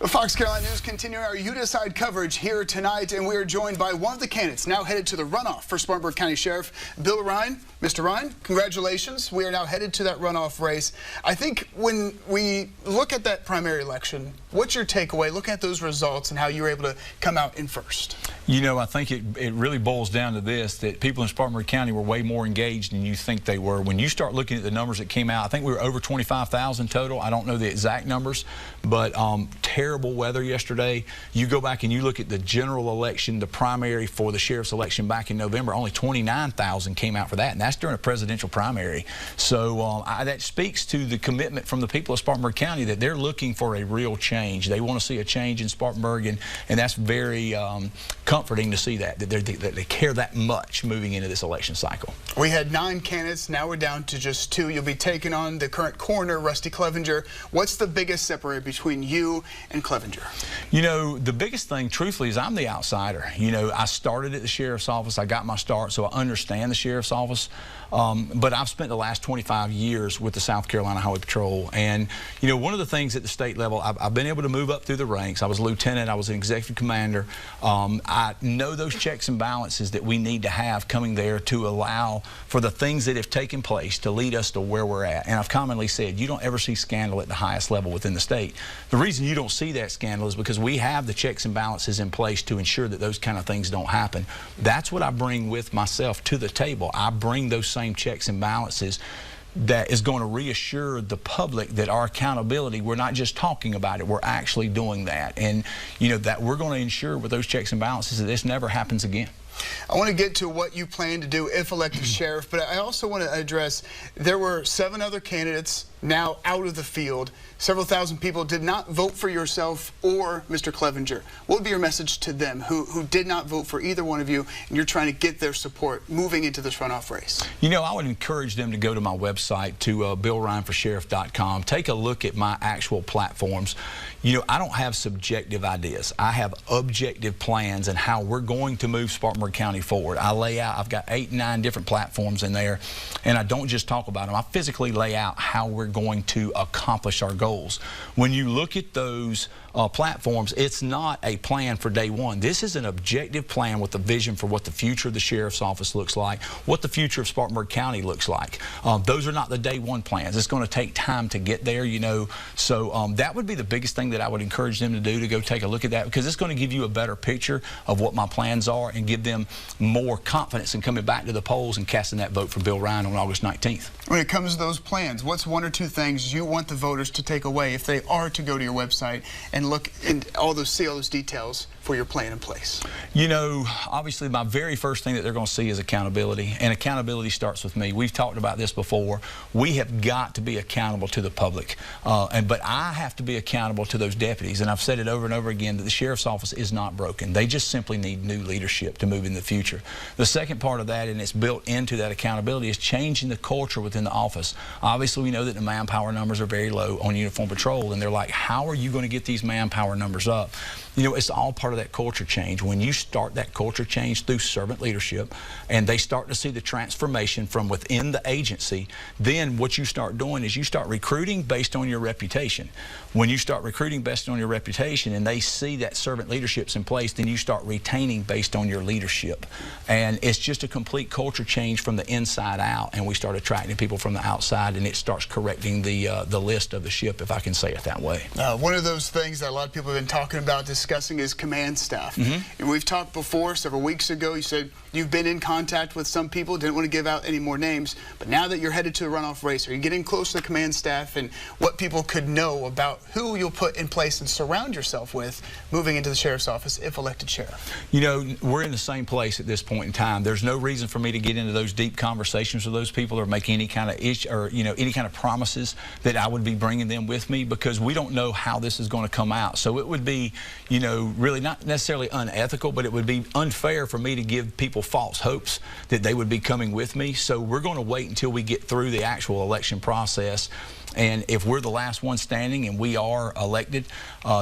Fox Carolina News continuing our You Decide coverage here tonight, and we are joined by one of the candidates now headed to the runoff for Spartanburg County Sheriff, Bill Rhyne. Mr. Rhyne, congratulations. We are now headed to that runoff race. I think when we look at that primary election, what's your takeaway, looking at those results and how you were able to come out in first? You know, I think it really boils down to this, that people in Spartanburg County were way more engaged than you think they were. When you start looking at the numbers that came out, I think we were over 25,000 total. I don't know the exact numbers, but terrible weather yesterday. You go back and you look at the general election, the primary for the sheriff's election back in November, only 29,000 came out for that, and that's during a presidential primary. So that speaks to the commitment from the people of Spartanburg County that they're looking for a real change. They want to see a change in Spartanburg, and that's very comforting to see that they care that much moving into this election cycle. We had 9 candidates, now we're down to just 2. You'll be taking on the current coroner, Rusty Cleger. What's the biggest separator between you and Cleger? You know, the biggest thing, truthfully, is I'm the outsider. You know, I started at the sheriff's office. I got my start, so I understand the sheriff's office. But I've spent the last 25 years with the South Carolina Highway Patrol. And, you know, one of the things at the state level, I've been able to move up through the ranks. I was a lieutenant. I was an executive commander. I know those checks and balances that we need to have coming there to allow for the things that have taken place to lead us to where we're at. And I've commonly said, you don't ever see scandal at the highest level within the state. The reason you don't see that scandal is because we have the checks and balances in place to ensure that those kind of things don't happen. That's what I bring with myself to the table. I bring those same checks and balances that is going to reassure the public that our accountability, we're not just talking about it, we're actually doing that. And, you know, that we're going to ensure with those checks and balances that this never happens again. I want to get to what you plan to do if elected sheriff, but I also want to address there were 7 other candidates now out of the field. Several thousand people did not vote for yourself or Mr. Cleger. What would be your message to them who did not vote for either one of you, and you're trying to get their support moving into this runoff race? You know, I would encourage them to go to my website, to BillRhyneForSheriff.com. Take a look at my actual platforms. You know, I don't have subjective ideas. I have objective plans and how we're going to move Spartanburg County forward. I lay out, I've got 8, 9 different platforms in there, and I don't just talk about them. I physically lay out how we're going to accomplish our goals. When you look at those platforms, it's not a plan for day one. This is an objective plan with a vision for what the future of the sheriff's office looks like, what the future of Spartanburg County looks like. Those are not the day one plans. It's going to take time to get there, you know. So that would be the biggest thing that I would encourage them to do, to go take a look at that, because it's going to give you a better picture of what my plans are and give them more confidence in coming back to the polls and casting that vote for Bill Rhyne on August 19th. When it comes to those plans, what's 1 or 2 things you want the voters to take away if they are to go to your website and look and see all those details for your plan in place? You know, obviously my very first thing that they're going to see is accountability, and accountability starts with me. We've talked about this before. We have got to be accountable to the public, but I have to be accountable to those deputies, and I've said it over and over again that the sheriff's office is not broken. They just simply need new leadership to move in the future. The second part of that, and it's built into that accountability, is changing the culture within the office. Obviously, we know that the manpower numbers are very low on uniform patrol, and they're like, how are you going to get these manpower numbers up? You know, it's all part of that culture change. When you start that culture change through servant leadership, and they start to see the transformation from within the agency, then what you start doing is you start recruiting based on your reputation. When you start recruiting based on your reputation and they see that servant leadership's in place, then you start retaining based on your leadership. And it's just a complete culture change from the inside out, and we start attracting people from the outside, and it starts correcting the list of the ship, if I can say it that way. One of those things that a lot of people have been talking about, discussing, is command staff. And we've talked before, several weeks ago, you said you've been in contact with some people, didn't want to give out any more names, but now that you're headed to the runoff race, are you getting close to the command staff and what people could know about who you'll put in place and surround yourself with moving into the sheriff's office if elected sheriff? You know, we're in the same place at this point in time. There's no reason for me to get into those deep conversations with those people or make any kind of any kind of promises that I would be bringing them with me, because we don't know how this is going to come out. So it would be, you know, really not necessarily unethical, but it would be unfair for me to give people false hopes that they would be coming with me. So we're going to wait until we get through the actual election process And if we're the last one standing and we are elected,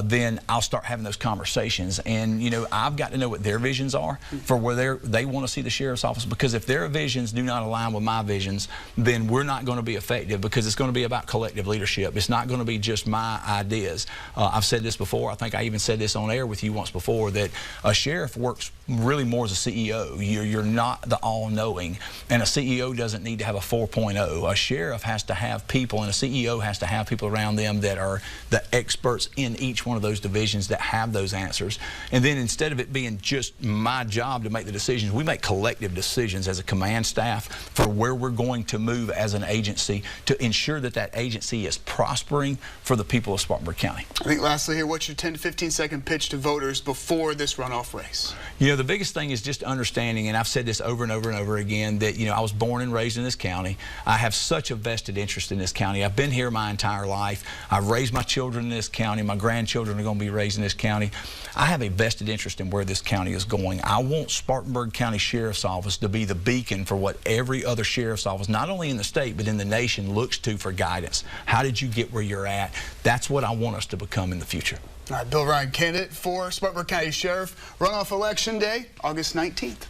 then I'll start having those conversations. And, you know, I've got to know what their visions are for where they want to see the sheriff's office, because if their visions do not align with my visions, then we're not going to be effective, because it's going to be about collective leadership. It's not going to be just my ideas. I've said this before. I think I even said this on air with you once before, that a sheriff works really more as a CEO. You're not the all-knowing, and a CEO doesn't need to have a 4.0. A sheriff has to have people, and a CEO has to have people around them that are the experts in each one of those divisions that have those answers. And then instead of it being just my job to make the decisions, we make collective decisions as a command staff for where we're going to move as an agency to ensure that that agency is prospering for the people of Spartanburg County. I think lastly here, what's your 10 to 15 second pitch to voters before this runoff race? You know, the biggest thing is just understanding, and I've said this over and over and over again, that, you know, I was born and raised in this county. I have such a vested interest in this county. I've been here my entire life. I've raised my children in this county. My grandchildren are going to be raised in this county. I have a vested interest in where this county is going. I want Spartanburg County Sheriff's Office to be the beacon for what every other sheriff's office, not only in the state but in the nation, looks to for guidance. How did you get where you're at? That's what I want us to become in the future. All right, Bill Rhyne, candidate for Spartanburg County Sheriff, runoff election day, August 19th.